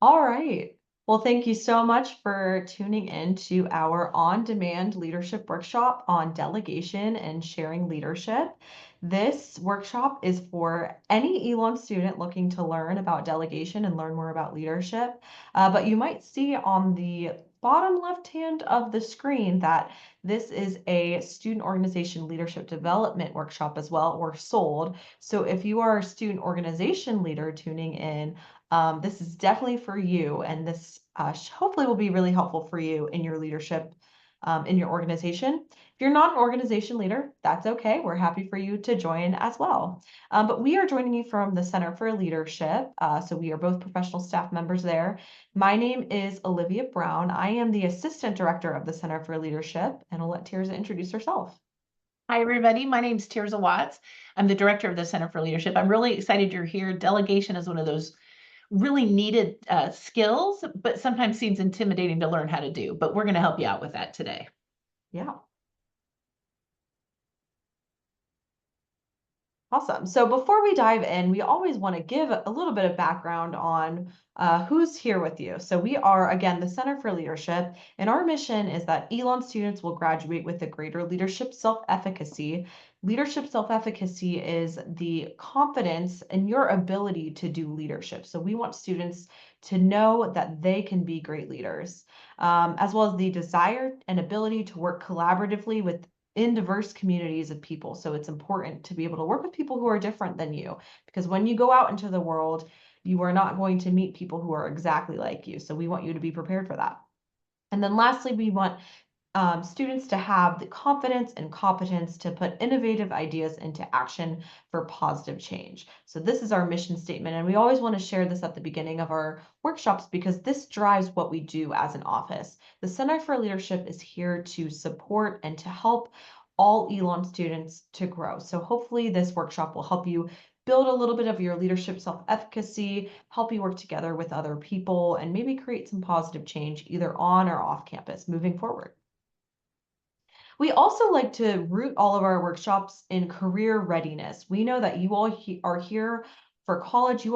All right. Well, thank you so much for tuning in to our on-demand leadership workshop on delegation and sharing leadership. This workshop is for any Elon student looking to learn about delegation and learn more about leadership. But you might see on the bottom left hand of the screen that this is a student organization leadership development workshop as well, or sold. So if you are a student organization leader tuning in, this is definitely for you, and this hopefully will be really helpful for you in your leadership in your organization. If you're not an organization leader, that's okay. We're happy for you to join as well. But we are joining you from the Center for Leadership. So we are both professional staff members there. My name is Olivia Brown. I am the Assistant Director of the Center for Leadership, and I'll let Tierza introduce herself. Hi, everybody. My name is Tierza Watts. I'm the director of the Center for Leadership. I'm really excited you're here. Delegation is one of those really needed skills, but sometimes seems intimidating to learn how to do. But we're going to help you out with that today. Yeah. Awesome. So before we dive in, we always want to give a little bit of background on who's here with you. So we are, again, the Center for Leadership, and our mission is that Elon students will graduate with a greater leadership self-efficacy. Leadership self-efficacy is the confidence in your ability to do leadership. So we want students to know that they can be great leaders, as well as the desire and ability to work collaboratively with in diverse communities of people. So it's important to be able to work with people who are different than you, because when you go out into the world, you are not going to meet people who are exactly like you. So we want you to be prepared for that. And then lastly, we want students to have the confidence and competence to put innovative ideas into action for positive change. So this is our mission statement, and we always want to share this at the beginning of our workshops because this drives what we do as an office. The Center for Leadership is here to support and to help all Elon students to grow. So hopefully this workshop will help you build a little bit of your leadership self-efficacy, help you work together with other people, and maybe create some positive change either on or off campus moving forward. We also like to root all of our workshops in career readiness. We know that you all are here for college. You're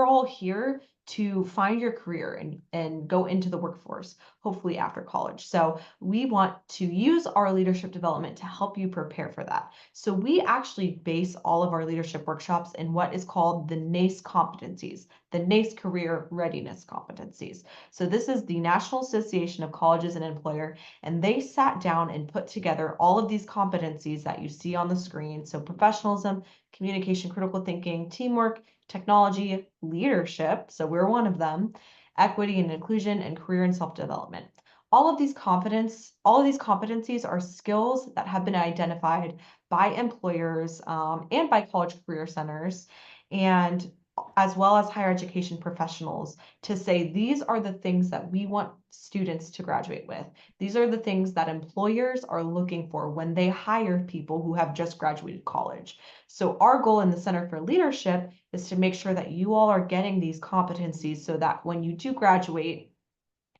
all here to find your career and go into the workforce, hopefully after college. So we want to use our leadership development to help you prepare for that. So we actually base all of our leadership workshops in what is called the NACE competencies, the NACE career readiness competencies. So this is the National Association of Colleges and Employer, and they sat down and put together all of these competencies that you see on the screen. So professionalism, communication, critical thinking, teamwork, technology, leadership. So we're one of them, equity and inclusion, and career and self-development. All of these competencies are skills that have been identified by employers and by college career centers, and as well as higher education professionals, to say these are the things that we want students to graduate with. These are the things that employers are looking for when they hire people who have just graduated college. So our goal in the Center for Leadership is to make sure that you all are getting these competencies so that when you do graduate,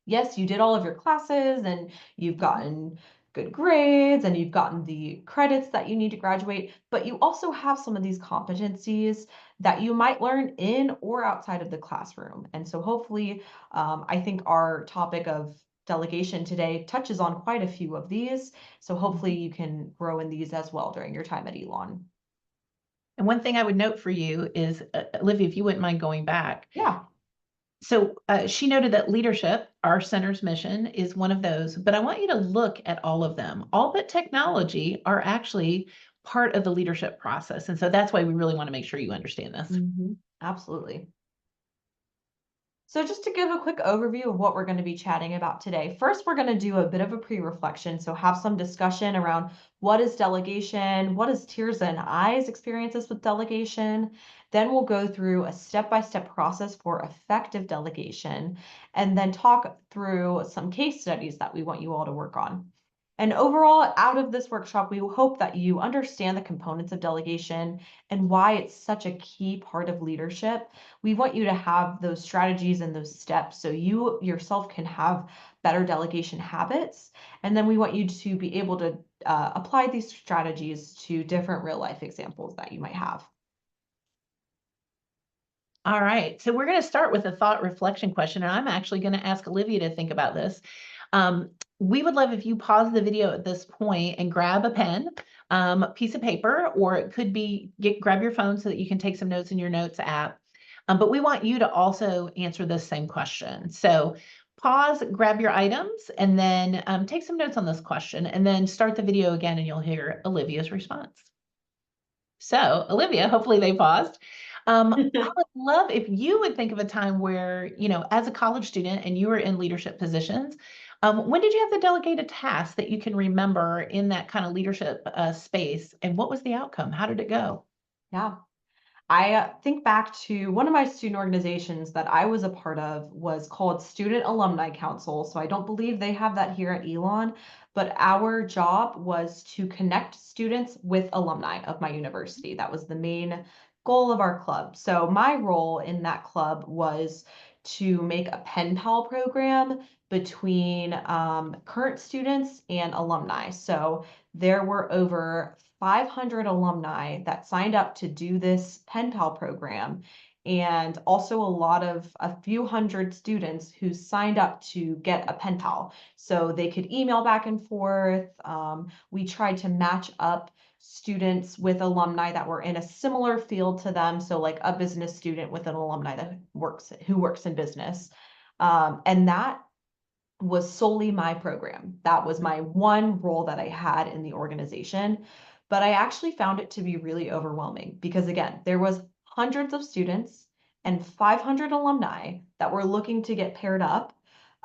yes, you did all of your classes and you've gotten good grades and you've gotten the credits that you need to graduate, but you also have some of these competencies that you might learn in or outside of the classroom. And so hopefully, I think our topic of delegation today touches on quite a few of these. So hopefully you can grow in these as well during your time at Elon. And one thing I would note for you is, Olivia, if you wouldn't mind going back. Yeah. So she noted that leadership, our center's mission, is one of those, but I want you to look at all of them. All but technology are actually part of the leadership process. And so that's why we really want to make sure you understand this. Absolutely. So just to give a quick overview of what we're going to be chatting about today, first we're going to do a bit of a pre-reflection, so have some discussion around what is delegation, what is Tierza and I's experiences with delegation. Then we'll go through a step-by-step process for effective delegation, and then talk through some case studies that we want you all to work on. And overall, out of this workshop, we hope that you understand the components of delegation and why it's such a key part of leadership. We want you to have those strategies and those steps so you yourself can have better delegation habits. And then we want you to be able to apply these strategies to different real life examples that you might have. All right, so we're going to start with a thought reflection question, and I'm actually going to ask Olivia to think about this. Um, we would love if you pause the video at this point and grab a pen, piece of paper, or it could be grab your phone so that you can take some notes in your notes app. But we want you to also answer this same question. So pause, grab your items, and then take some notes on this question, and then start the video again, and you'll hear Olivia's response. So Olivia, hopefully they paused. I would love if you would think of a time where, as a college student and you were in leadership positions, when did you have to delegate a task that you can remember in that kind of leadership space? And what was the outcome? How did it go? Yeah. I think back to one of my student organizations that I was a part of was called Student Alumni Council. So I don't believe they have that here at Elon, but our job was to connect students with alumni of my university. That was the main goal of our club. So my role in that club was to make a pen pal program between current students and alumni. So there were over 500 alumni that signed up to do this pen pal program, and also a few hundred students who signed up to get a pen pal so they could email back and forth. We tried to match up students with alumni that were in a similar field to them, so like a business student with an alumni who works in business. And that was solely my program. That was my one role that I had in the organization. But I actually found it to be really overwhelming because again, there was hundreds of students and 500 alumni that were looking to get paired up.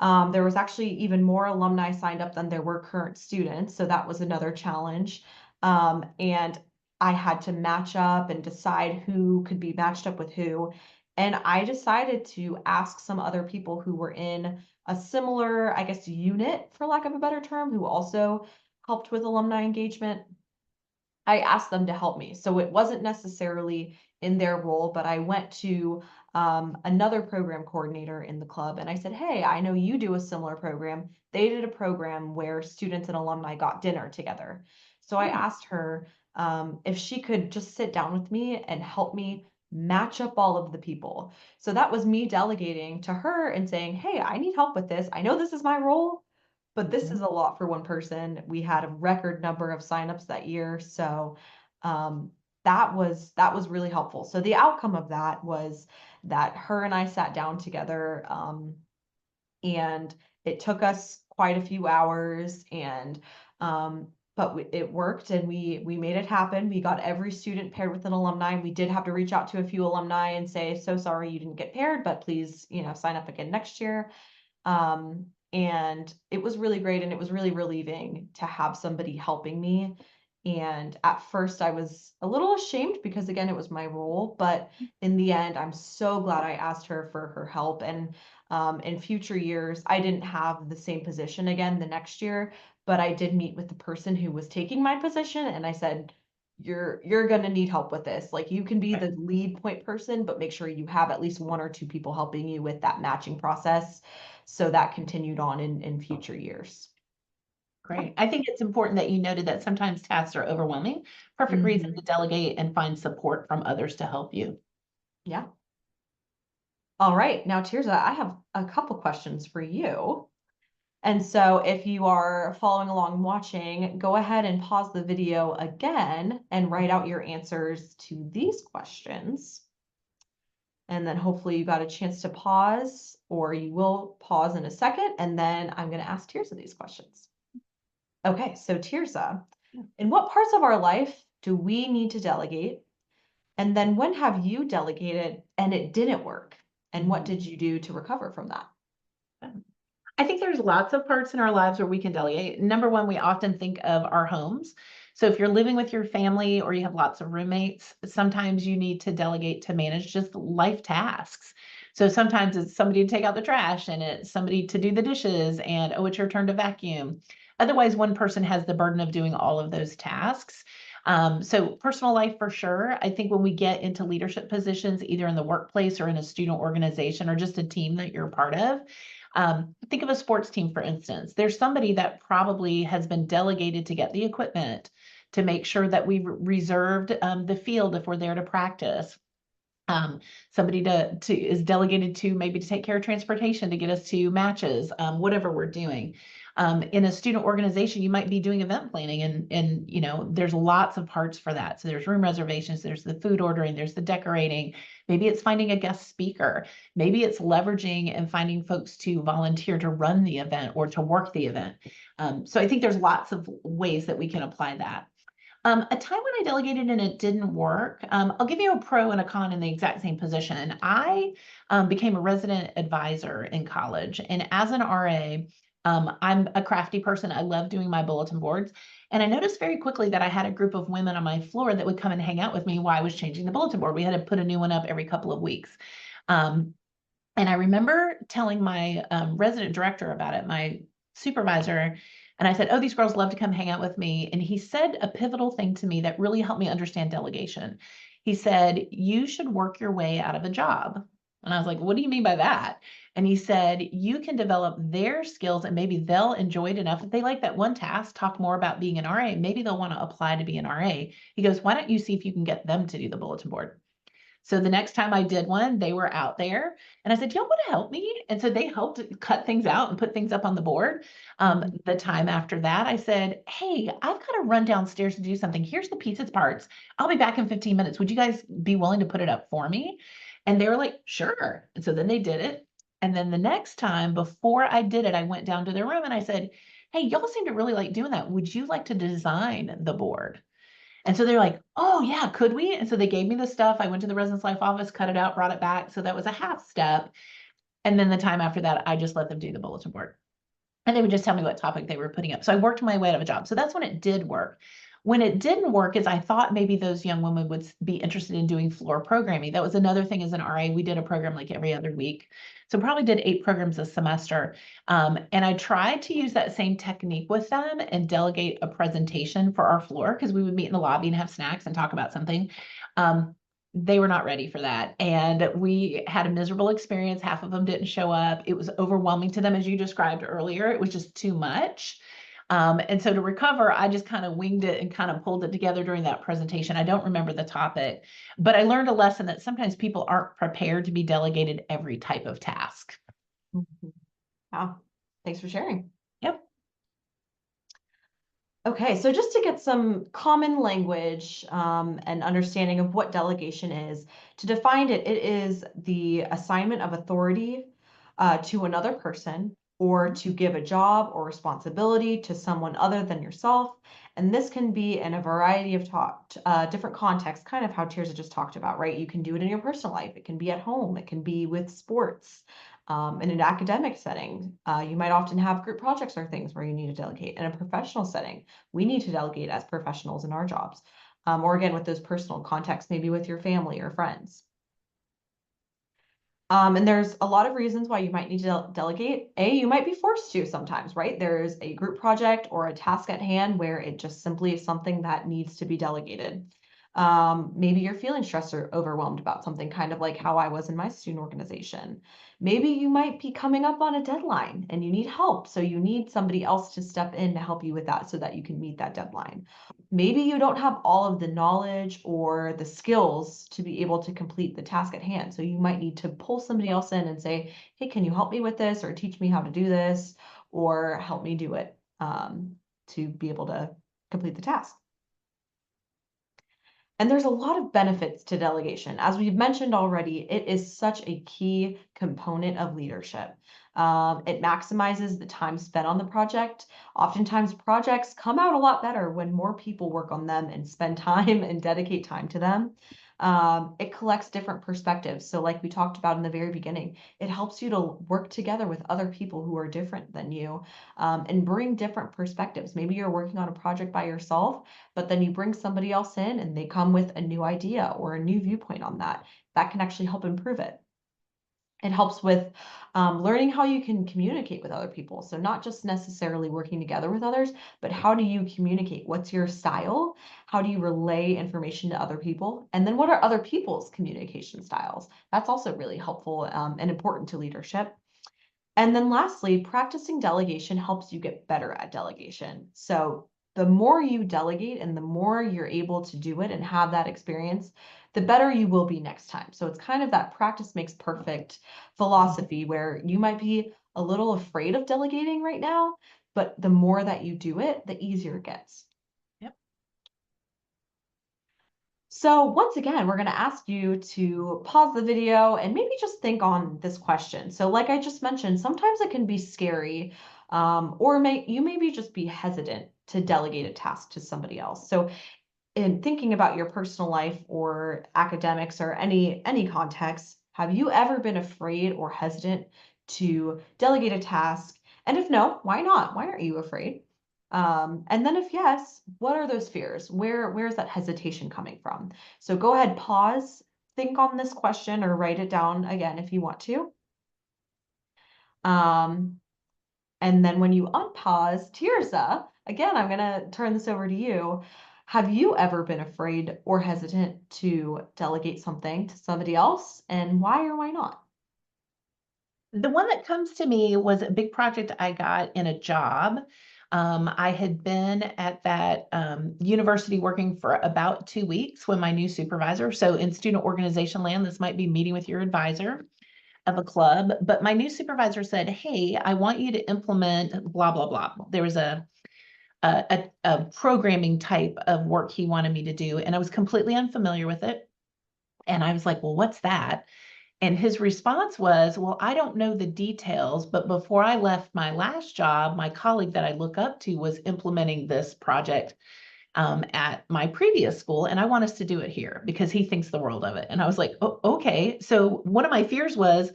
There was actually even more alumni signed up than there were current students, so that was another challenge. And I had to match up and decide who could be matched up with who. And I decided to ask some other people who were in a similar, I guess, unit, for lack of a better term, who also helped with alumni engagement. I asked them to help me. So it wasn't necessarily in their role, but I went to another program coordinator in the club and I said, hey, I know you do a similar program. They did a program where students and alumni got dinner together. So I Hmm. asked her if she could just sit down with me and help me match up all of the people. So that was me delegating to her and saying, hey, I need help with this. I know this is my role, but this is Mhm. a lot for one person. We had a record number of signups that year, so um, that was really helpful. So the outcome of that was that her and I sat down together, and it took us quite a few hours, and it worked, and we made it happen. We got every student paired with an alumni. We did have to reach out to a few alumni and say, so sorry you didn't get paired, but please, sign up again next year. And it was really great, and it was really relieving to have somebody helping me. And at first I was a little ashamed because again, it was my role, but in the end, I'm so glad I asked her for her help. And in future years, I didn't have the same position again the next year, but I did meet with the person who was taking my position, and I said, you're gonna need help with this. Like you can be Right. the lead point person, but make sure you have at least one or two people helping you with that matching process. So that continued on in future years. Yeah. Great. I think it's important that you noted that sometimes tasks are overwhelming. Perfect reason to Mhm. delegate and find support from others to help you. Yeah. All right. Now, Tirza, I have a couple questions for you. And so if you are following along watching, go ahead and pause the video again and write out your answers to these questions. And then hopefully you got a chance to pause, or you will pause in a second, and then I'm going to ask Tirza these questions. Okay, so Tirza, Yeah. in what parts of our life do we need to delegate? And then when have you delegated and it didn't work? And what Mhm. did you do to recover from that? I think there's lots of parts in our lives where we can delegate. Number one, we often think of our homes. So if you're living with your family or you have lots of roommates, sometimes you need to delegate to manage just life tasks. So sometimes it's somebody to take out the trash and it's somebody to do the dishes and oh, it's your turn to vacuum. Otherwise, one person has the burden of doing all of those tasks. So personal life for sure. I think when we get into leadership positions, either in the workplace or in a student organization or just a team that you're a part of, think of a sports team, for instance. There's somebody that probably has been delegated to get the equipment, to make sure that we've reserved the field if we're there to practice, Somebody is delegated to maybe to take care of transportation, to get us to matches, whatever we're doing. In a student organization, you might be doing event planning, and there's lots of parts for that. So there's room reservations, there's the food ordering, there's the decorating. Maybe it's finding a guest speaker. Maybe it's leveraging and finding folks to volunteer to run the event or to work the event. So I think there's lots of ways that we can apply that. A time when I delegated and it didn't work, I'll give you a pro and a con in the exact same position. I became a resident advisor in college, and as an RA, I'm a crafty person. I love doing my bulletin boards. And I noticed very quickly that I had a group of women on my floor that would come and hang out with me while I was changing the bulletin board. We had to put a new one up every couple of weeks. And I remember telling my resident director about it, my supervisor, and I said, oh, these girls love to come hang out with me. And he said a pivotal thing to me that really helped me understand delegation. He said, you should work your way out of a job. And I was like, what do you mean by that? And he said, you can develop their skills and maybe they'll enjoy it enough. If they like that one task, talk more about being an RA, maybe they'll want to apply to be an RA. He goes, why don't you see if you can get them to do the bulletin board? So the next time I did one, they were out there and I said, y'all want to help me? And so they helped cut things out and put things up on the board. The time after that, I said, hey, I've got to run downstairs to do something. Here's the pieces parts. I'll be back in 15 minutes. Would you guys be willing to put it up for me? And they were like, sure. And so then they did it. And then the next time before I did it, I went down to their room and I said, hey, y'all seem to really like doing that. Would you like to design the board? And so they're like, oh yeah, could we? And so they gave me the stuff. I went to the residence life office, cut it out, brought it back. So that was a half step. And then the time after that, I just let them do the bulletin board. And they would just tell me what topic they were putting up. So I worked my way out of a job. So that's when it did work. When it didn't work is I thought maybe those young women would be interested in doing floor programming. That was another thing as an RA. We did a program like every other week. So probably did 8 programs a semester. And I tried to use that same technique with them and delegate a presentation for our floor because we would meet in the lobby and have snacks and talk about something. They were not ready for that. And we had a miserable experience. Half of them didn't show up. It was overwhelming to them, as you described earlier. It was just too much. And so to recover, I just kind of winged it and kind of pulled it together during that presentation. I don't remember the topic, but I learned a lesson that sometimes people aren't prepared to be delegated every type of task. Wow. Thanks for sharing. Yep. Okay, so just to get some common language and understanding of what delegation is, to define it, it is the assignment of authority to another person or to give a job or responsibility to someone other than yourself. And this can be in a variety of different contexts, kind of how Tierza just talked about, right? You can do it in your personal life. It can be at home. It can be with sports. In an academic setting, you might often have group projects or things where you need to delegate. In a professional setting, we need to delegate as professionals in our jobs. Or again, with those personal contexts, maybe with your family or friends. And there's a lot of reasons why you might need to delegate. You might be forced to sometimes, right? There's a group project or a task at hand where it just simply is something that needs to be delegated. Maybe you're feeling stressed or overwhelmed about something, kind of like how I was in my student organization. Maybe you might be coming up on a deadline and you need help. So you need somebody else to step in to help you with that so that you can meet that deadline. Maybe you don't have all of the knowledge or the skills to be able to complete the task at hand. So you might need to pull somebody else in and say, hey, can you help me with this or teach me how to do this or help me do it to be able to complete the task. And there's a lot of benefits to delegation. As we've mentioned already, it is such a key component of leadership. It maximizes the time spent on the project. Oftentimes projects come out a lot better when more people work on them and spend time and dedicate time to them. It collects different perspectives. So like we talked about in the very beginning, it helps you to work together with other people who are different than you and bring different perspectives. Maybe you're working on a project by yourself, but then you bring somebody else in and they come with a new idea or a new viewpoint on that. That can actually help improve it. It helps with learning how you can communicate with other people. So not just necessarily working together with others, but how do you communicate? What's your style? How do you relay information to other people? And then what are other people's communication styles? That's also really helpful and important to leadership. And then lastly, practicing delegation helps you get better at delegation. So the more you delegate and the more you're able to do it and have that experience, the better you will be next time. So it's kind of that practice makes perfect philosophy where you might be a little afraid of delegating right now, but the more that you do it, the easier it gets. Yep. So once again, we're going to ask you to pause the video and maybe just think on this question. So like I just mentioned, sometimes it can be scary, or you maybe just be hesitant to delegate a task to somebody else. So in thinking about your personal life or academics or any context, have you ever been afraid or hesitant to delegate a task? And if no, why not? Why aren't you afraid? And then if yes, what are those fears? Where's that hesitation coming from? So go ahead, pause, think on this question or write it down again if you want to. Um, and then when you unpause, Tirza, again, I'm gonna turn this over to you. Have you ever been afraid or hesitant to delegate something to somebody else? And why or why not? The one that comes to me was a big project I got in a job. I had been at that university working for about 2 weeks when my new supervisor, so in student organization land, this might be meeting with your advisor of a club, but my new supervisor said, "Hey, I want you to implement blah, blah, blah." There was a programming type of work he wanted me to do, and I was completely unfamiliar with it. And I was like, "Well, what's that?" And his response was, "Well, I don't know the details, but before I left my last job, my colleague that I look up to was implementing this project at my previous school, and I want us to do it here because he thinks the world of it." And I was like, "Oh, okay." So one of my fears was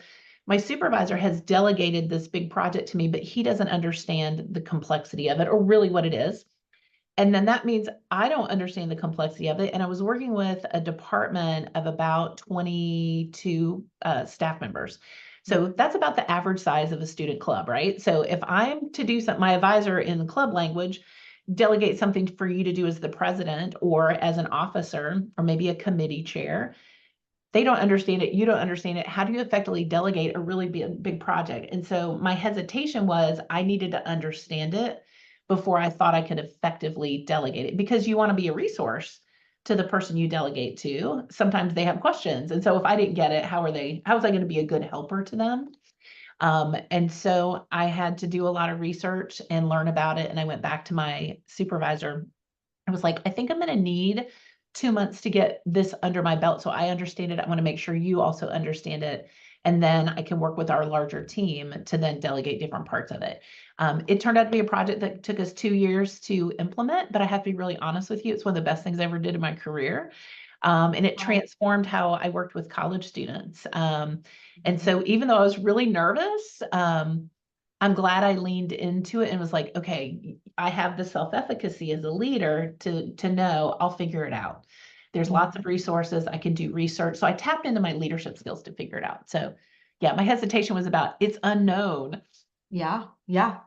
my supervisor has delegated this big project to me, but he doesn't understand the complexity of it or really what it is. And then that means I don't understand the complexity of it. And I was working with a department of about 22 staff members. So that's about the average size of a student club, right? So if I'm to do something, my advisor in the club language, delegate something for you to do as the president or as an officer or maybe a committee chair. They don't understand it. You don't understand it. How do you effectively delegate a really big project? And so my hesitation was I needed to understand it before I thought I could effectively delegate it because you want to be a resource to the person you delegate to. Sometimes they have questions. And so if I didn't get it, how was I going to be a good helper to them? And so I had to do a lot of research and learn about it. And I went back to my supervisor. I was like, "I think I'm going to need 2 months to get this under my belt. So I understand it. I want to make sure you also understand it. And then I can work with our larger team to then delegate different parts of it." It turned out to be a project that took us 2 years to implement, but I have to be really honest with you. It's one of the best things I ever did in my career. And it Wow. transformed how I worked with college students. And so even though I was really nervous, I'm glad I leaned into it and was like, "Okay, I have the self-efficacy as a leader to know I'll figure it out. There's lots of resources. I can do research." So I tapped into my leadership skills to figure it out. So yeah, my hesitation was about it's unknown. Yeah, yeah.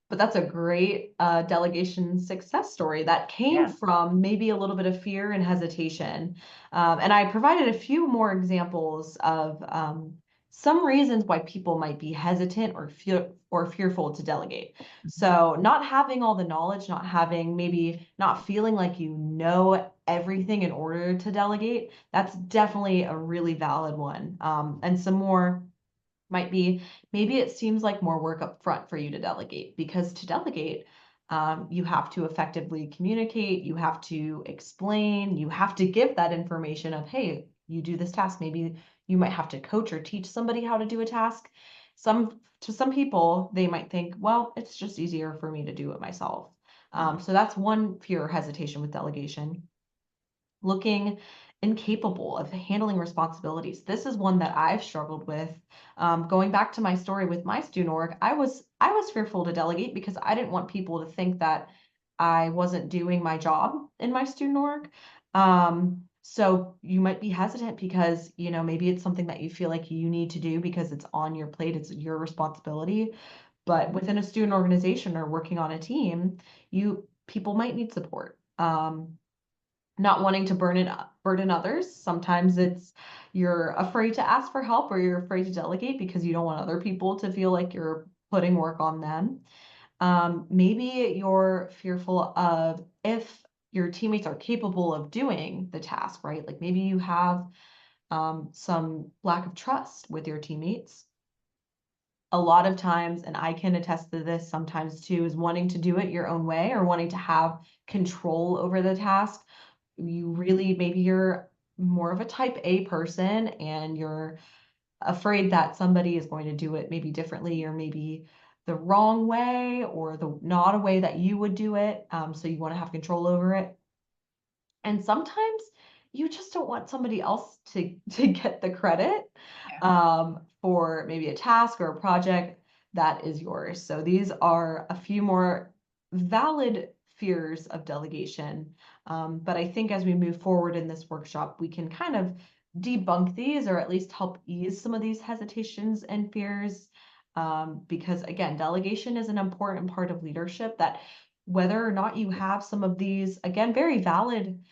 But that's a great delegation success story that came Yeah. from maybe a little bit of fear and hesitation. And I provided a few more examples of some reasons why people might be hesitant or fearful to delegate. So not having all the knowledge, maybe not feeling like you know everything in order to delegate, that's definitely a really valid one. And some more might be maybe it seems like more work up front for you to delegate because to delegate, you have to effectively communicate, you have to explain, you have to give that information of, hey, you do this task. Maybe you might have to coach or teach somebody how to do a task. To some people, they might think, well, it's just easier for me to do it myself. So that's one fear or hesitation with delegation. Looking incapable of handling responsibilities. This is one that I've struggled with. Going back to my story with my student org, I was fearful to delegate because I didn't want people to think that I wasn't doing my job in my student org. So you might be hesitant because, you know, maybe it's something that you feel like you need to do because it's on your plate, it's your responsibility. But within a student organization or working on a team, people might need support. Not wanting to burden others. Sometimes it's you're afraid to ask for help or you're afraid to delegate because you don't want other people to feel like you're putting work on them. Maybe you're fearful of if your teammates are capable of doing the task, right? Like maybe you have some lack of trust with your teammates. A lot of times, and I can attest to this sometimes too, is wanting to do it your own way or wanting to have control over the task. Maybe you're more of a type A person and you're afraid that somebody is going to do it maybe differently or maybe the wrong way or the not a way that you would do it. So you want to have control over it. And sometimes you just don't want somebody else to get the credit for maybe a task or a project that is yours. So these are a few more valid fears of delegation. But I think as we move forward in this workshop, we can kind of debunk these or at least help ease some of these hesitations and fears. Because again, delegation is an important part of leadership that whether or not you have some of these, again, very valid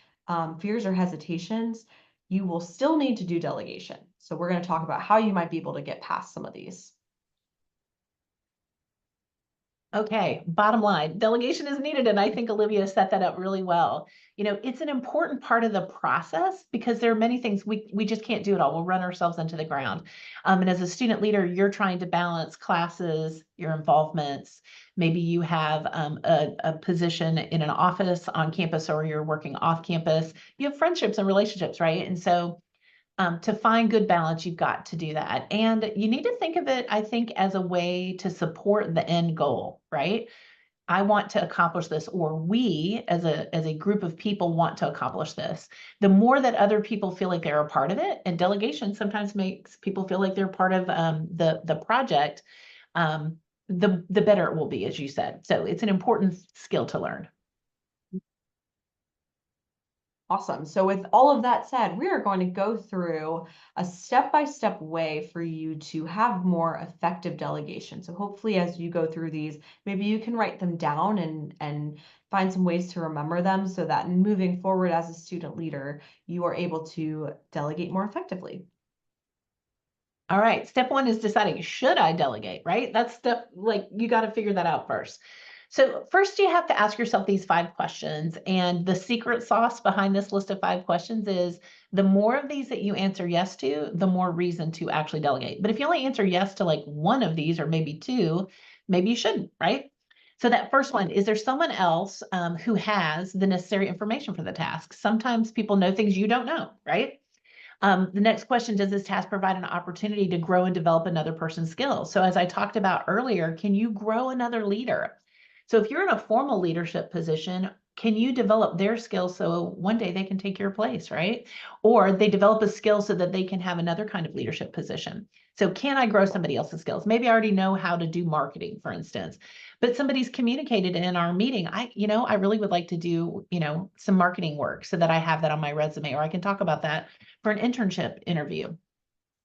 fears or hesitations, you will still need to do delegation. So we're going to talk about how you might be able to get past some of these. Okay, bottom line, delegation is needed, and I think Olivia set that up really well. It's an important part of the process because there are many things we just can't do it all. We'll run ourselves into the ground. And as a student leader, you're trying to balance classes, your involvements. Maybe you have a position in an office on campus or you're working off campus. You have friendships and relationships, right? And so to find good balance, you've got to do that. And you need to think of it, I think, as a way to support the end goal, right? I want to accomplish this, or we as a group of people want to accomplish this. The more that other people feel like they're a part of it, and delegation sometimes makes people feel like they're part of the project, the better it will be, as you said. So it's an important skill to learn. Awesome. So with all of that said, we are going to go through a step-by-step way for you to have more effective delegation. So hopefully as you go through these, maybe you can write them down and find some ways to remember them so that moving forward as a student leader, you are able to delegate more effectively. All right. Step one is deciding, should I delegate, right? That's step, like, you got to figure that out first. So first you have to ask yourself these 5 questions. And the secret sauce behind this list of 5 questions is the more of these that you answer yes to, the more reason to actually delegate. But if you only answer yes to like one of these or maybe 2, maybe you shouldn't, right? So that first one, is there someone else who has the necessary information for the task? Sometimes people know things you don't know, right? The next question, does this task provide an opportunity to grow and develop another person's skills? So as I talked about earlier, can you grow another leader? So if you're in a formal leadership position, can you develop their skills so one day they can take your place, right? Or they develop a skill so that they can have another kind of leadership position. So can I grow somebody else's skills? Maybe I already know how to do marketing, for instance, but somebody's communicated in our meeting, I really would like to do, some marketing work so that I have that on my resume, or I can talk about that for an internship interview.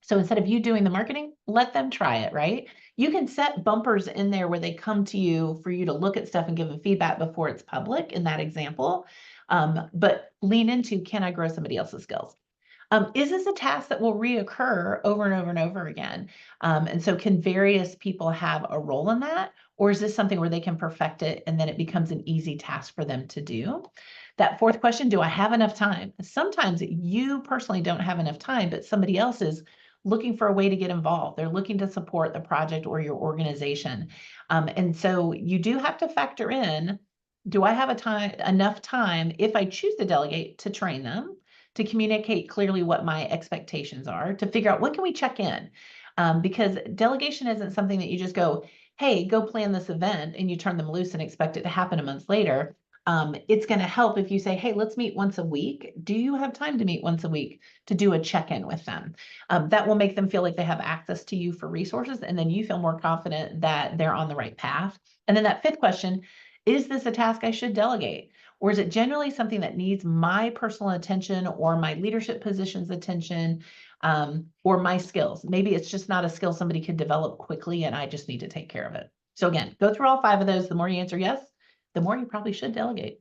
So instead of you doing the marketing, let them try it, right? You can set bumpers in there where they come to you for you to look at stuff and give them feedback before it's public in that example. But lean into, can I grow somebody else's skills? Is this a task that will reoccur over and over and over again? And so can various people have a role in that? Or is this something where they can perfect it and then it becomes an easy task for them to do? That 4th question, do I have enough time? Sometimes you personally don't have enough time, but somebody else is looking for a way to get involved. They're looking to support the project or your organization. And so you do have to factor in, do I have enough time if I choose to delegate to train them, to communicate clearly what my expectations are, to figure out when can we check in? Because delegation isn't something that you just go, hey, go plan this event and you turn them loose and expect it to happen a month later. It's going to help if you say, hey, let's meet once a week. Do you have time to meet once a week to do a check-in with them? That will make them feel like they have access to you for resources, and then you feel more confident that they're on the right path. And then that 5th question, is this a task I should delegate? Or is it generally something that needs my personal attention or my leadership position's attention, or my skills? Maybe it's just not a skill somebody could develop quickly and I just need to take care of it. So again, go through all 5 of those. The more you answer yes, the more you probably should delegate.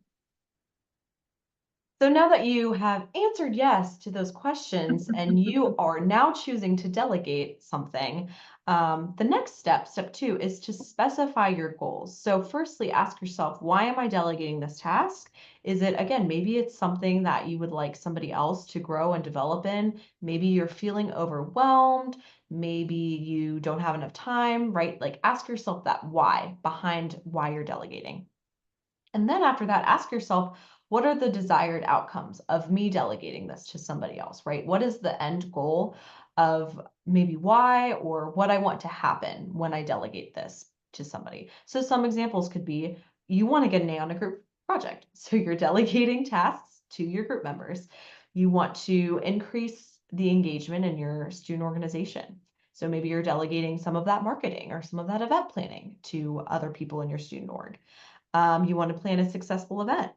So now that you have answered yes to those questions and you are now choosing to delegate something, the next step, step two, is to specify your goals. So firstly, ask yourself, why am I delegating this task? Is it, again, maybe it's something that you would like somebody else to grow and develop in. Maybe you're feeling overwhelmed. Maybe you don't have enough time, right? Like ask yourself that why behind why you're delegating. And then after that, ask yourself, what are the desired outcomes of me delegating this to somebody else, right? What is the end goal of maybe why or what I want to happen when I delegate this to somebody? So some examples could be you want to get an A on a group project. So you're delegating tasks to your group members. You want to increase the engagement in your student organization. So maybe you're delegating some of that marketing or some of that event planning to other people in your student org. You want to plan a successful event.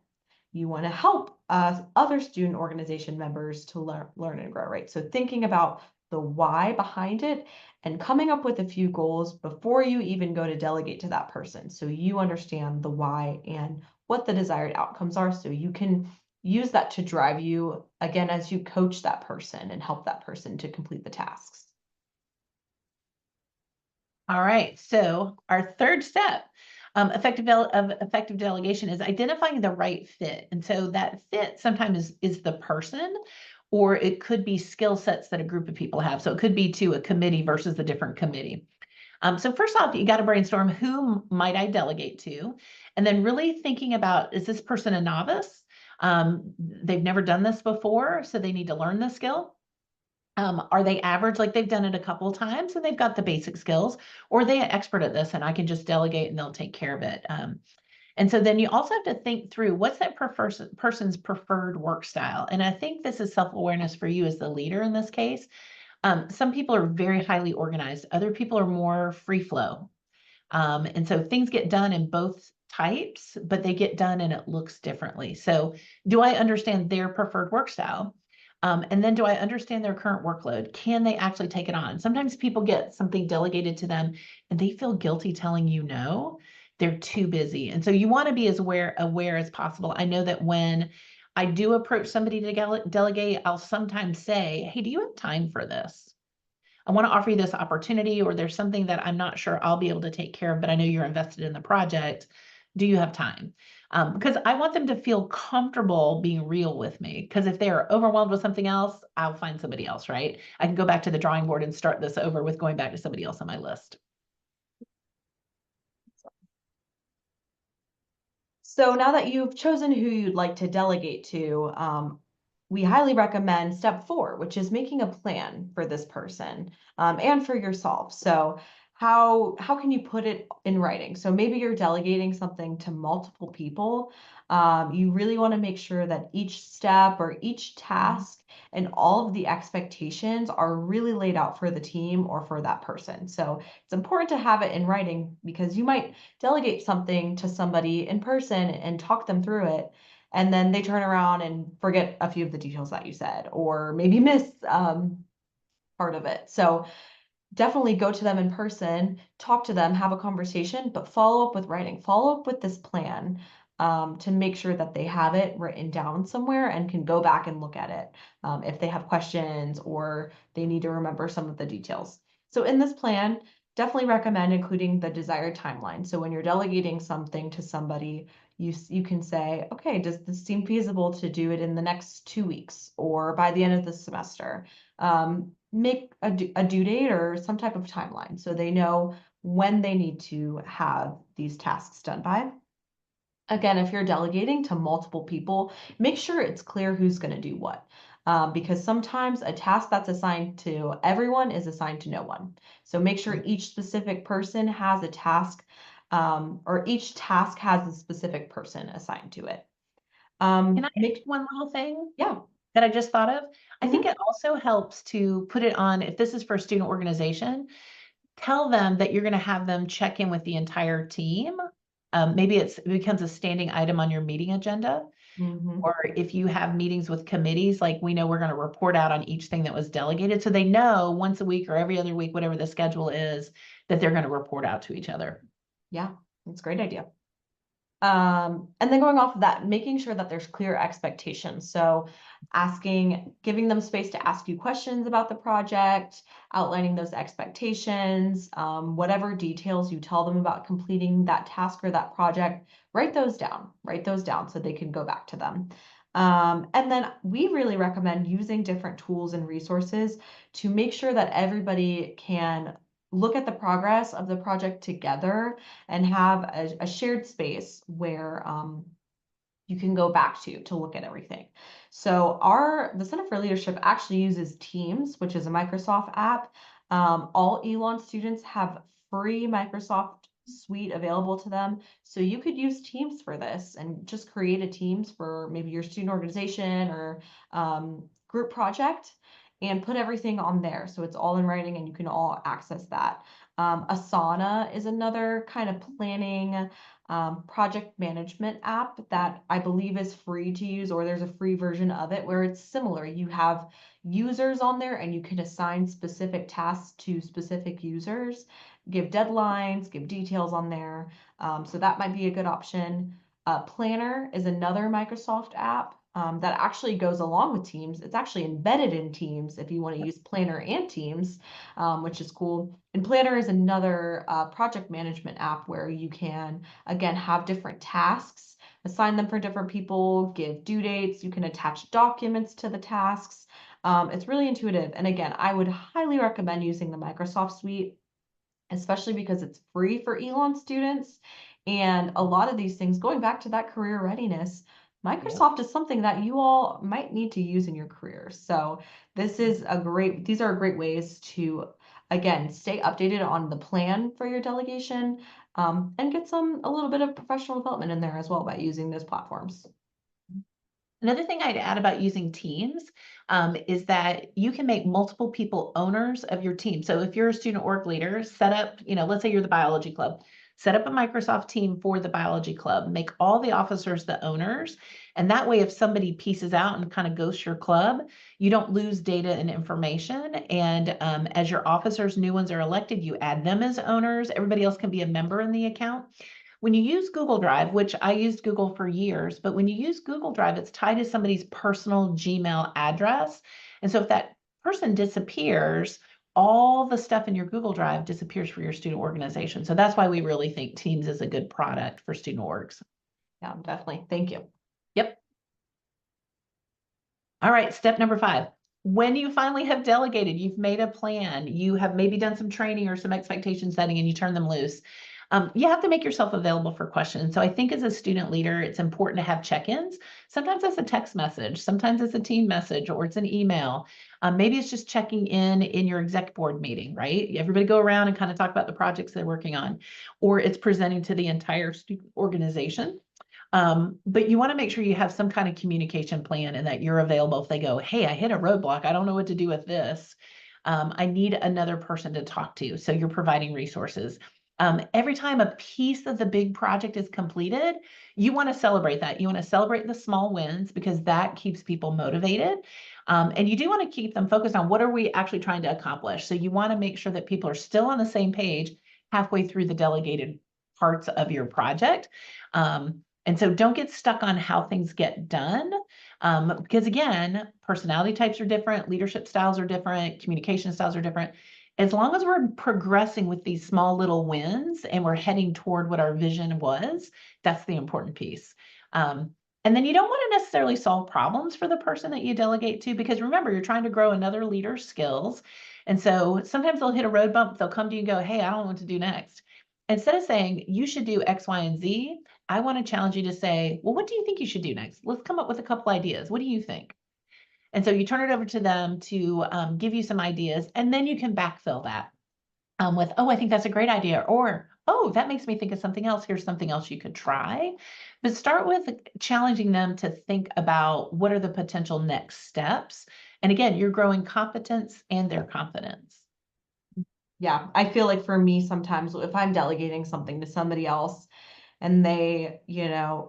You want to help other student organization members to learn and grow, right? So thinking about the why behind it and coming up with a few goals before you even go to delegate to that person. So you understand the why and what the desired outcomes are so you can use that to drive you again as you coach that person and help that person to complete the tasks. All right, so our third step of effective delegation is identifying the right fit. And so that fit sometimes is the person, or it could be skill sets that a group of people have. So it could be to a committee versus a different committee. So first off, you got to brainstorm, who might I delegate to? And then really thinking about, is this person a novice? They've never done this before, so they need to learn this skill. Are they average, like they've done it a couple of times and they've got the basic skills, or are they an expert at this and I can just delegate and they'll take care of it? And so then you also have to think through, what's that person's preferred work style? And I think this is self-awareness for you as the leader in this case. Some people are very highly organized. Other people are more free flow. And so things get done in both types, but they get done and it looks differently. So do I understand their preferred work style? And then do I understand their current workload? Can they actually take it on? Sometimes people get something delegated to them and they feel guilty telling you no. They're too busy. And so you want to be as aware as possible. I know that when I do approach somebody to delegate, I'll sometimes say, hey, do you have time for this? I want to offer you this opportunity, or there's something that I'm not sure I'll be able to take care of, but I know you're invested in the project. Do you have time? Because I want them to feel comfortable being real with me. Because if they're overwhelmed with something else, I'll find somebody else, right? I can go back to the drawing board and start this over with going back to somebody else on my list. So now that you've chosen who you'd like to delegate to, we highly recommend step 4, which is making a plan for this person and for yourself. So how can you put it in writing? So maybe you're delegating something to multiple people. You really want to make sure that each step or each task and all of the expectations are really laid out for the team or for that person. So it's important to have it in writing because you might delegate something to somebody in person and talk them through it. And then they turn around and forget a few of the details that you said, or maybe miss part of it. So definitely go to them in person, talk to them, have a conversation, but follow up with writing, follow up with this plan to make sure that they have it written down somewhere and can go back and look at it if they have questions or they need to remember some of the details. So in this plan, definitely recommend including the desired timeline. So when you're delegating something to somebody, you can say, okay, does this seem feasible to do it in the next 2 weeks or by the end of the semester? Make a due date or some type of timeline so they know when they need to have these tasks done by. Again, if you're delegating to multiple people, make sure it's clear who's going to do what. Because sometimes a task that's assigned to everyone is assigned to no one. So make sure each specific person has a task or each task has a specific person assigned to it. Can I make one little thing? Yeah. That I just thought of? I think it also helps to put it on, if this is for a student organization, tell them that you're going to have them check in with the entire team. Maybe it becomes a standing item on your meeting agenda. Or if you have meetings with committees, like we know we're going to report out on each thing that was delegated. So they know once a week or every other week, whatever the schedule is, that they're going to report out to each other. Yeah, that's a great idea. And then going off of that, making sure that there's clear expectations. So giving them space to ask you questions about the project, outlining those expectations, whatever details you tell them about completing that task or that project, write those down so they can go back to them. And then we really recommend using different tools and resources to make sure that everybody can look at the progress of the project together and have a shared space where you can go back to look at everything. So the Center for Leadership actually uses Teams, which is a Microsoft app. All Elon students have free Microsoft suite available to them. So you could use Teams for this and just create a Teams for maybe your student organization or group project and put everything on there. So it's all in writing and you can all access that. Asana is another kind of planning project management app that I believe is free to use, or there's a free version of it where it's similar. You have users on there and you can assign specific tasks to specific users, give deadlines, give details on there. So that might be a good option. Planner is another Microsoft app that actually goes along with Teams. It's actually embedded in Teams if you want to use Planner and Teams, which is cool. And Planner is another project management app where you can, again, have different tasks, assign them for different people, give due dates. You can attach documents to the tasks. It's really intuitive. And again, I would highly recommend using the Microsoft Suite, especially because it's free for Elon students. And a lot of these things, going back to that career readiness, Yep. Microsoft is something that you all might need to use in your career. So these are great ways to, again, stay updated on the plan for your delegation, and get a little bit of professional development in there as well by using those platforms. Another thing I'd add about using Teams is that you can make multiple people owners of your team. So if you're a student org leader, set up, let's say you're the biology club, set up a Microsoft team for the biology club, make all the officers the owners. And that way, if somebody pieces out and kind of ghosts your club, you don't lose data and information. And as your officers, new ones are elected, you add them as owners. Everybody else can be a member in the account. When you use Google Drive, which I used Google for years, but when you use Google Drive, it's tied to somebody's personal Gmail address. And so if that person disappears, all the stuff in your Google Drive disappears for your student organization. So that's why we really think Teams is a good product for student orgs. Yeah, definitely. Thank you. Yep. All right, step number 5. When you finally have delegated, you've made a plan, you have maybe done some training or some expectation setting and you turn them loose. You have to make yourself available for questions. So I think as a student leader, it's important to have check-ins. Sometimes it's a text message, sometimes it's a team message, or it's an email. Maybe it's just checking in your exec board meeting, right? Everybody go around and kind of talk about the projects they're working on, or it's presenting to the entire student organization. But you want to make sure you have some kind of communication plan and that you're available if they go, hey, I hit a roadblock. I don't know what to do with this. I need another person to talk to. So you're providing resources. Every time a piece of the big project is completed, you want to celebrate that. You want to celebrate the small wins because that keeps people motivated. And you do want to keep them focused on what are we actually trying to accomplish. So you want to make sure that people are still on the same page halfway through the delegated parts of your project. And so don't get stuck on how things get done. Because again, personality types are different, leadership styles are different, communication styles are different. As long as we're progressing with these small little wins and we're heading toward what our vision was, that's the important piece. And then you don't want to necessarily solve problems for the person that you delegate to, because remember, you're trying to grow another leader's skills. And so sometimes they'll hit a road bump, they'll come to you and go, hey, I don't know what to do next. Instead of saying you should do X, Y, and Z, I want to challenge you to say, well, what do you think you should do next? Let's come up with a couple ideas. What do you think? And so you turn it over to them to give you some ideas, and then you can backfill that with, oh, I think that's a great idea, or, oh, that makes me think of something else. Here's something else you could try. But start with challenging them to think about what are the potential next steps. And again, you're growing competence and their confidence. Yeah, I feel like for me, sometimes if I'm delegating something to somebody else and they,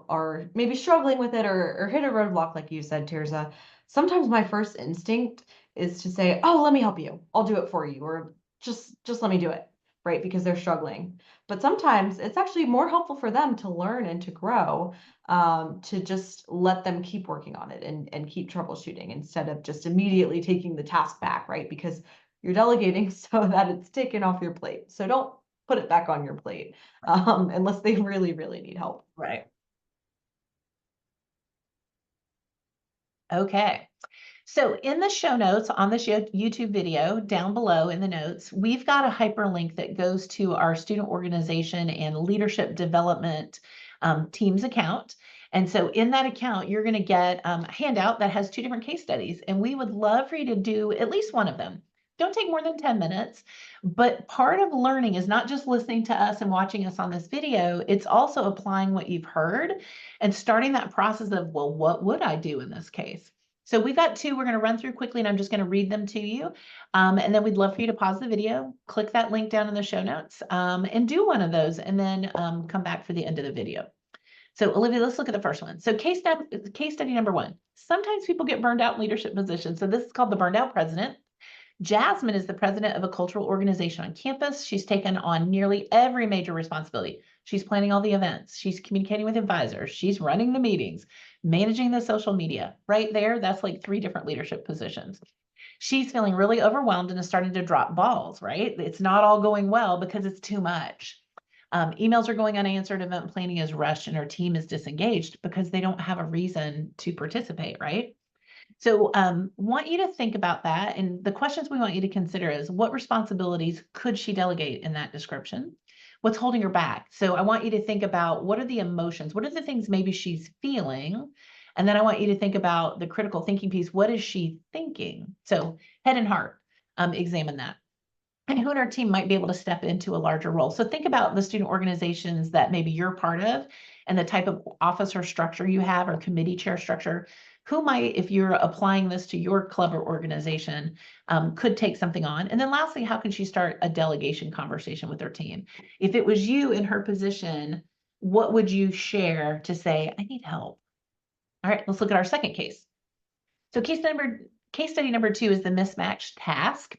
are maybe struggling with it or hit a roadblock, like you said, Tirza, sometimes my first instinct is to say, oh, let me help you. I'll do it for you. Or just let me do it. right? Because they're struggling. But sometimes it's actually more helpful for them to learn and to grow, to just let them keep working on it and keep troubleshooting instead of just immediately taking the task back, right? Because you're delegating so that it's taken off your plate. So don't put it back on your plate, unless they really, really need help. Right. Okay. So in the show notes on this YouTube video down below in the notes, we've got a hyperlink that goes to our student organization and leadership development teams account. And so in that account, you're going to get a handout that has 2 different case studies, and we would love for you to do at least one of them. Don't take more than 10 minutes, but part of learning is not just listening to us and watching us on this video, it's also applying what you've heard and starting that process of, well, what would I do in this case? So we've got 2 we're going to run through quickly, and I'm just going to read them to you. And then we'd love for you to pause the video, click that link down in the show notes, and do one of those, and then come back for the end of the video. So Olivia, let's look at the first one. So case study number 1. Sometimes people get burned out in leadership positions. So this is called the burned out president. Jasmine is the president of a cultural organization on campus. She's taken on nearly every major responsibility. She's planning all the events. She's communicating with advisors. She's running the meetings, managing the social media. Right there, that's like 3 different leadership positions. She's feeling really overwhelmed and is starting to drop balls, right? It's not all going well because it's too much. Emails are going unanswered, event planning is rushed, and her team is disengaged because they don't have a reason to participate, right? So want you to think about that. And the questions we want you to consider is, what responsibilities could she delegate in that description? What's holding her back? So I want you to think about, what are the emotions? What are the things maybe she's feeling? And then I want you to think about the critical thinking piece. What is she thinking? So head and heart, examine that. And who in our team might be able to step into a larger role. So think about the student organizations that maybe you're part of and the type of officer structure you have or committee chair structure. Who might, if you're applying this to your club or organization, could take something on? And then lastly, how can she start a delegation conversation with her team? If it was you in her position, what would you share to say, I need help? All right, let's look at our second case. So case study number 2 is the mismatched task.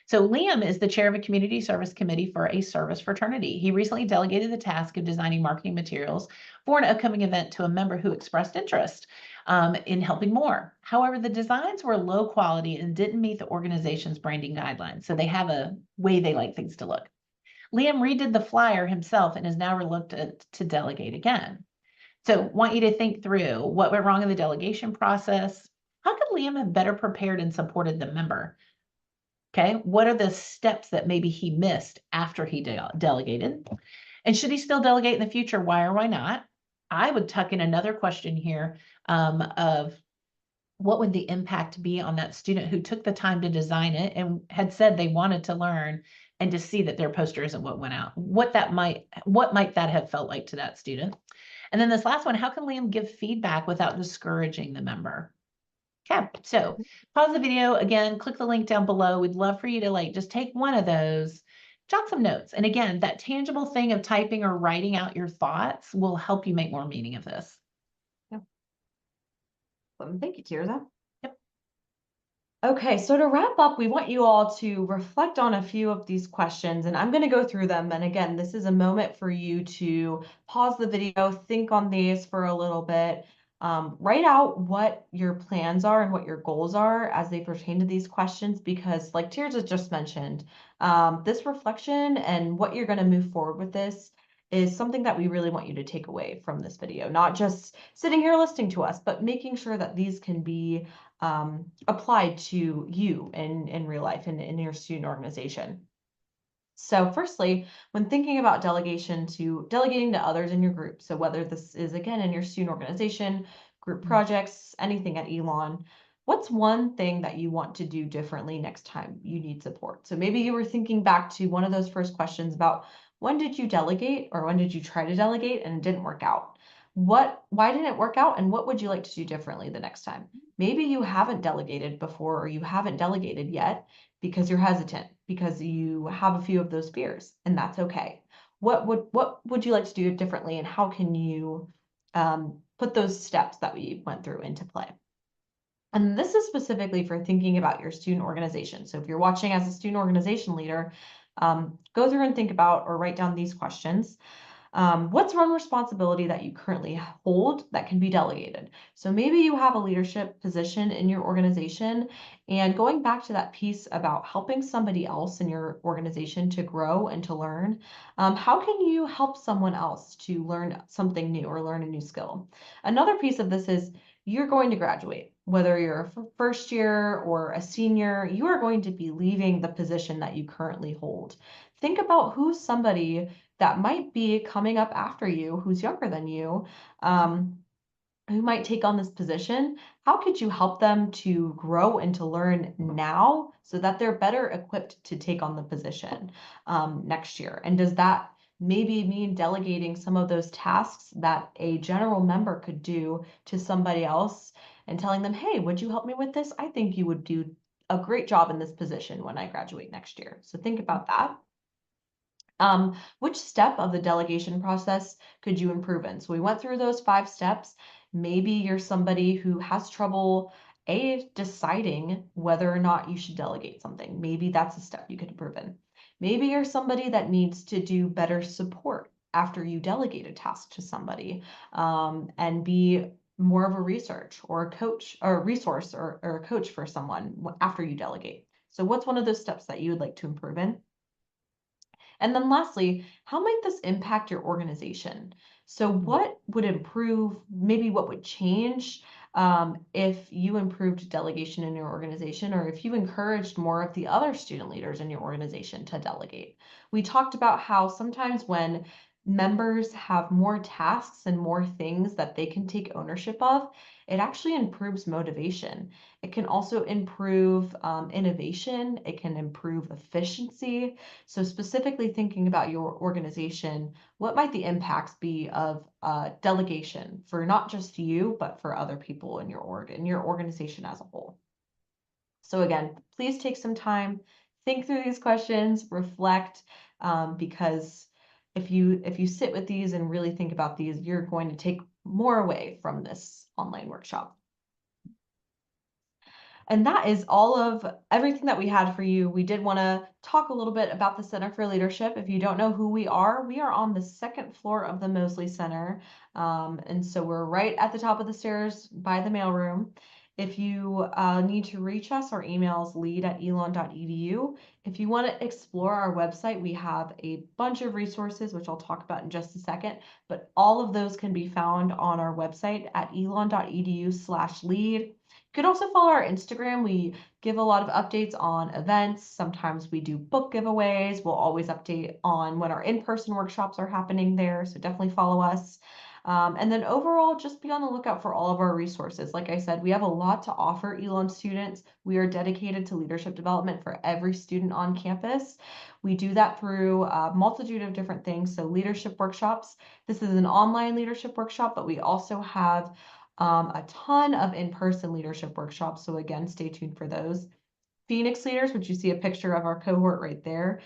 So Liam is the chair of a community service committee for a service fraternity. He recently delegated the task of designing marketing materials for an upcoming event to a member who expressed interest in helping more. However, the designs were low quality and didn't meet the organization's branding guidelines. So they have a way they like things to look. Liam redid the flyer himself and is now reluctant to delegate again. So want you to think through what went wrong in the delegation process. How could Liam have better prepared and supported the member? Okay, what are the steps that maybe he missed after he delegated? And should he still delegate in the future? Why or why not? I would tuck in another question here of, what would the impact be on that student who took the time to design it and had said they wanted to learn and to see that their poster isn't what went out? What might that have felt like to that student? And then this last one, how can Liam give feedback without discouraging the member? Okay, so pause the video again, click the link down below. We'd love for you to just take one of those, jot some notes. And again, that tangible thing of typing or writing out your thoughts will help you make more meaning of this. Yep. Thank you, Tierza. Yep. Okay, so to wrap up, we want you all to reflect on a few of these questions, and I'm going to go through them. And again, this is a moment for you to pause the video, think on these for a little bit, write out what your plans are and what your goals are as they pertain to these questions, because like Tierza just mentioned, this reflection and what you're going to move forward with this is something that we really want you to take away from this video, not just sitting here listening to us, but making sure that these can be applied to you in real life and in your student organization. So firstly, when thinking about delegating to others in your group, so whether this is again in your student organization, group projects, anything at Elon, what's one thing that you want to do differently next time you need support? So maybe you were thinking back to one of those first questions about, when did you delegate or when did you try to delegate and it didn't work out? Why didn't it work out, and what would you like to do differently the next time? Maybe you haven't delegated before, or you haven't delegated yet because you're hesitant, because you have a few of those fears, and that's okay. What would you like to do differently, and how can you put those steps that we went through into play? And this is specifically for thinking about your student organization. So if you're watching as a student organization leader, Go through and think about or write down these questions. What's one responsibility that you currently hold that can be delegated? So maybe you have a leadership position in your organization, and going back to that piece about helping somebody else in your organization to grow and to learn, how can you help someone else to learn something new or learn a new skill? Another piece of this is you're going to graduate. Whether you're a first year or a senior, you are going to be leaving the position that you currently hold. Think about who's somebody that might be coming up after you, who's younger than you, um, who might take on this position. How could you help them to grow and to learn now so that they're better equipped to take on the position next year? And does that maybe mean delegating some of those tasks that a general member could do to somebody else and telling them, hey, would you help me with this? I think you would do a great job in this position when I graduate next year. So think about that. Which step of the delegation process could you improve in? So we went through those 5 steps. Maybe you're somebody who has trouble deciding whether or not you should delegate something. Maybe that's a step you could improve in. Maybe you're somebody that needs to do better support after you delegate a task to somebody, and be more of a research or a coach or a resource or a coach for someone after you delegate. So what's one of those steps that you would like to improve in? And then lastly, how might this impact your organization? So what would improve, maybe what would change if you improved delegation in your organization, or if you encouraged more of the other student leaders in your organization to delegate? We talked about how sometimes when members have more tasks and more things that they can take ownership of, it actually improves motivation. It can also improve innovation. It can improve efficiency. So specifically thinking about your organization, what might the impacts be of delegation for not just you, but for other people in your organization as a whole? So again, please take some time, think through these questions, reflect, because if you sit with these and really think about these, you're going to take more away from this online workshop. And that is all of everything that we had for you. We did want to talk a little bit about the Center for Leadership. If you don't know who we are on the second floor of the Mosley Center. And so we're right at the top of the stairs by the mailroom. If you need to reach us, our email is lead@elon.edu. If you want to explore our website, we have a bunch of resources, which I'll talk about in just a second, but all of those can be found on our website at elon.edu/lead. You can also follow our Instagram. We give a lot of updates on events. Sometimes we do book giveaways. We'll always update on when our in-person workshops are happening there. So definitely follow us. And then overall, just be on the lookout for all of our resources. Like I said, we have a lot to offer Elon students. We are dedicated to leadership development for every student on campus. We do that through a multitude of different things. So leadership workshops. This is an online leadership workshop, but we also have a ton of in-person leadership workshops. So again, stay tuned for those. Phoenix Leaders, which you see a picture of our cohort right there.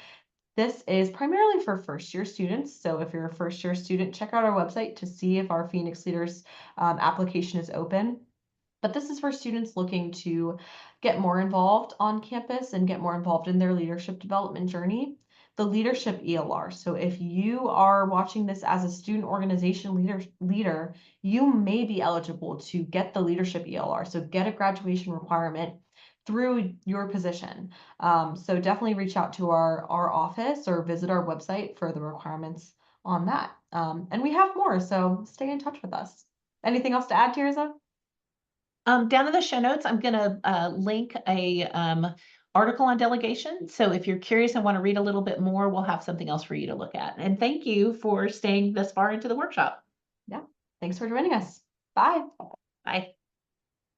This is primarily for first year students. So if you're a first year student, check out our website to see if our Phoenix Leaders application is open. But this is for students looking to get more involved on campus and get more involved in their leadership development journey. The leadership ELR. So if you are watching this as a student organization leader, you may be eligible to get the leadership ELR. So get a graduation requirement through your position. So definitely reach out to our office or visit our website for the requirements on that. And we have more, so stay in touch with us. Anything else to add, Tierza? Down in the show notes, I'm going to link a article on delegation. So if you're curious and want to read a little bit more, we'll have something else for you to look at. And thank you for staying this far into the workshop. Yeah, thanks for joining us. Bye. Bye.